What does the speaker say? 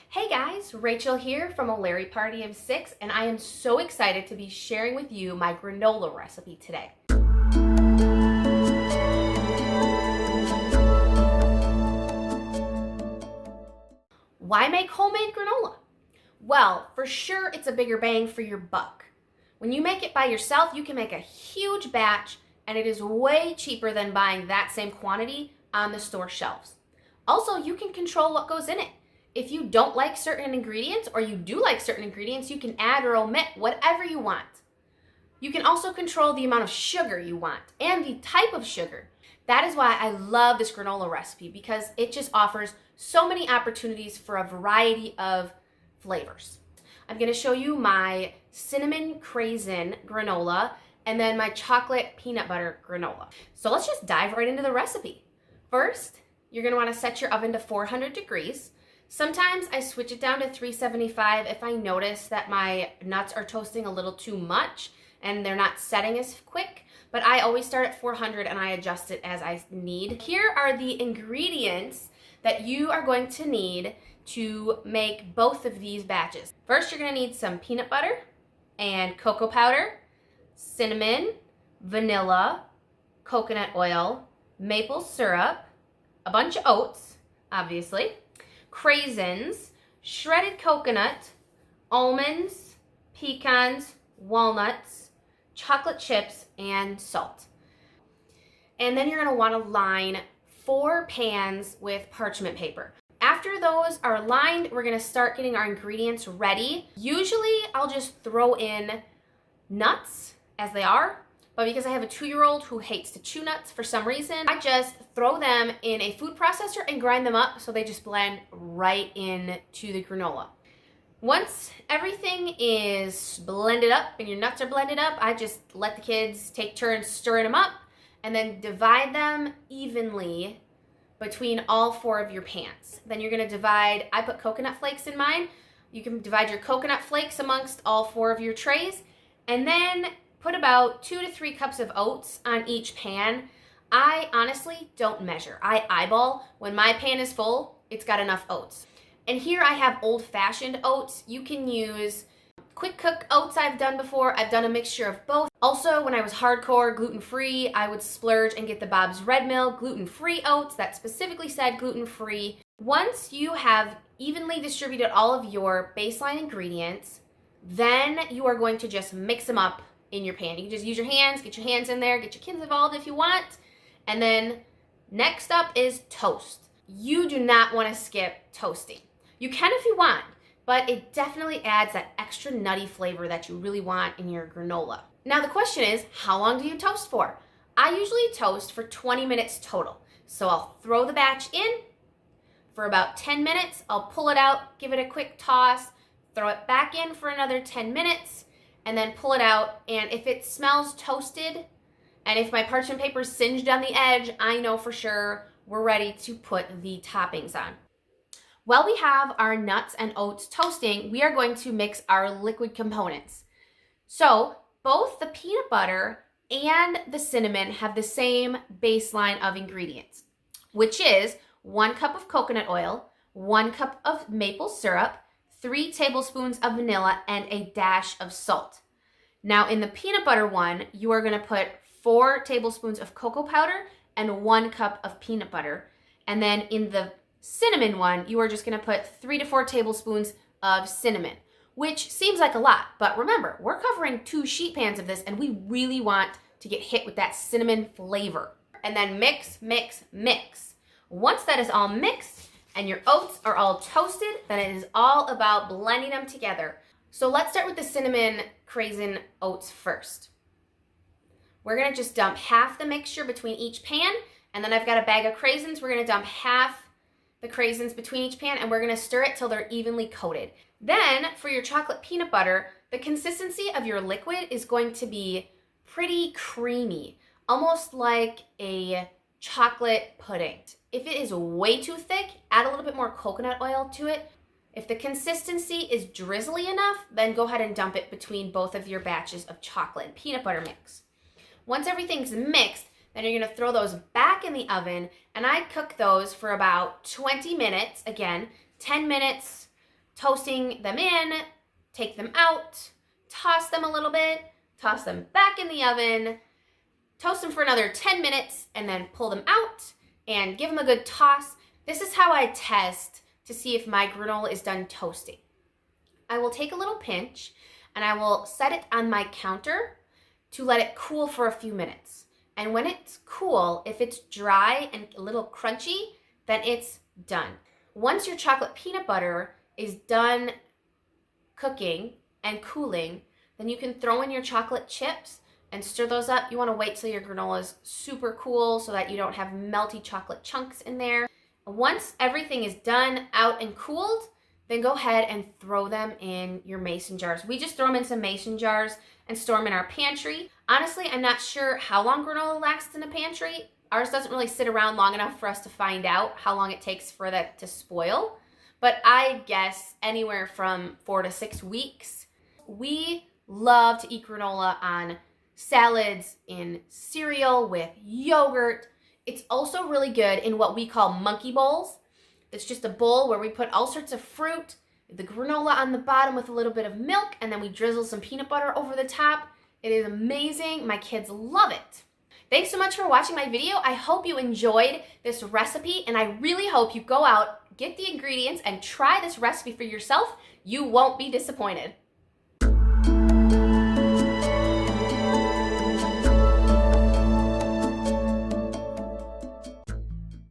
Hey guys, Rachel here from a Larry Party of 6, and I am so excited to be sharing with you my granola recipe today. Why make homemade granola? Well, for sure it's a bigger bang for your buck. When you make it by yourself, you can make a huge batch, and it is way cheaper than buying that same quantity on the store shelves. Also, you can control what goes in it. If you don't like certain ingredients or you do like certain ingredients, you can add or omit whatever you want. You can also control the amount of sugar you want and the type of sugar. That is why I love this granola recipe, because it just offers so many opportunities for a variety of flavors. I'm going to show you my cinnamon Craisin granola and then my chocolate peanut butter granola. So let's just dive right into the recipe. First, you're going to want to set your oven to 400 degrees. Sometimes I switch it down to 375 if I notice that my nuts are toasting a little too much and they're not setting as quick, but I always start at 400 and I adjust it as I need. Here are the ingredients that you are going to need to make both of these batches. First, you're going to need some peanut butter and cocoa powder, cinnamon, vanilla, coconut oil, maple syrup, a bunch of oats, obviously, craisins, shredded coconut, almonds, pecans, walnuts, chocolate chips, and salt. And then you're going to want to line 4 pans with parchment paper. After those are lined, we're going to start getting our ingredients ready. Usually I'll just throw in nuts as they are, but because I have a 2-year-old who hates to chew nuts for some reason, I just throw them in a food processor and grind them up so they just blend right into the granola. Once everything is blended up and your nuts are blended up, I just let the kids take turns stirring them up and then divide them evenly between all 4 of your pans. Then you're gonna divide, I put coconut flakes in mine. You can divide your coconut flakes amongst all 4 of your trays, and then put about 2 to 3 cups of oats on each pan. I honestly don't measure. I eyeball. When my pan is full, it's got enough oats. And here I have old-fashioned oats. You can use quick cook oats I've done before. I've done a mixture of both. Also, when I was hardcore gluten-free, I would splurge and get the Bob's Red Mill gluten-free oats that specifically said gluten-free. Once you have evenly distributed all of your baseline ingredients, then you are going to just mix them up in your pan. You can just use your hands, get your hands in there, get your kids involved if you want. And then next up is toast. You do not want to skip toasting. You can if you want, but it definitely adds that extra nutty flavor that you really want in your granola. Now the question is, how long do you toast for? I usually toast for 20 minutes total. So I'll throw the batch in for about 10 minutes. I'll pull it out, give it a quick toss, throw it back in for another 10 minutes, and then pull it out. And if it smells toasted, and if my parchment paper is singed on the edge, I know for sure we're ready to put the toppings on. While we have our nuts and oats toasting, we are going to mix our liquid components. So both the peanut butter and the cinnamon have the same baseline of ingredients, which is 1 cup of coconut oil, 1 cup of maple syrup, 3 tablespoons of vanilla, and a dash of salt. Now in the peanut butter one, you are going to put 4 tablespoons of cocoa powder and 1 cup of peanut butter. And then in the cinnamon one, you are just going to put 3 to 4 tablespoons of cinnamon, which seems like a lot, but remember, we're covering 2 sheet pans of this and we really want to get hit with that cinnamon flavor. And then mix, mix, mix. Once that is all mixed and your oats are all toasted, then it is all about blending them together. So let's start with the cinnamon Craisin oats first. We're gonna just dump half the mixture between each pan, and then I've got a bag of craisins. We're gonna dump half the craisins between each pan, and we're gonna stir it till they're evenly coated. Then for your chocolate peanut butter, the consistency of your liquid is going to be pretty creamy, almost like a chocolate pudding. If it is way too thick, add a little bit more coconut oil to it. If the consistency is drizzly enough, then go ahead and dump it between both of your batches of chocolate and peanut butter mix. Once everything's mixed, then you're gonna throw those back in the oven, and I cook those for about 20 minutes. Again, 10 minutes toasting them in, take them out, toss them a little bit, toss them back in the oven, toast them for another 10 minutes, and then pull them out and give them a good toss. This is how I test to see if my granola is done toasting. I will take a little pinch and I will set it on my counter to let it cool for a few minutes. And when it's cool, if it's dry and a little crunchy, then it's done. Once your chocolate peanut butter is done cooking and cooling, then you can throw in your chocolate chips and stir those up. You want to wait till your granola is super cool so that you don't have melty chocolate chunks in there. Once everything is done, out, and cooled, then go ahead and throw them in your mason jars. We just throw them in some mason jars and store them in our pantry. Honestly, I'm not sure how long granola lasts in a pantry. Ours doesn't really sit around long enough for us to find out how long it takes for that to spoil. But I guess anywhere from 4 to 6 weeks. We love to eat granola on salads, in cereal, with yogurt. It's also really good in what we call monkey bowls. It's just a bowl where we put all sorts of fruit, the granola on the bottom with a little bit of milk, and then we drizzle some peanut butter over the top. It is amazing. My kids love it. Thanks so much for watching my video. I hope you enjoyed this recipe, and I really hope you go out, get the ingredients, and try this recipe for yourself. You won't be disappointed.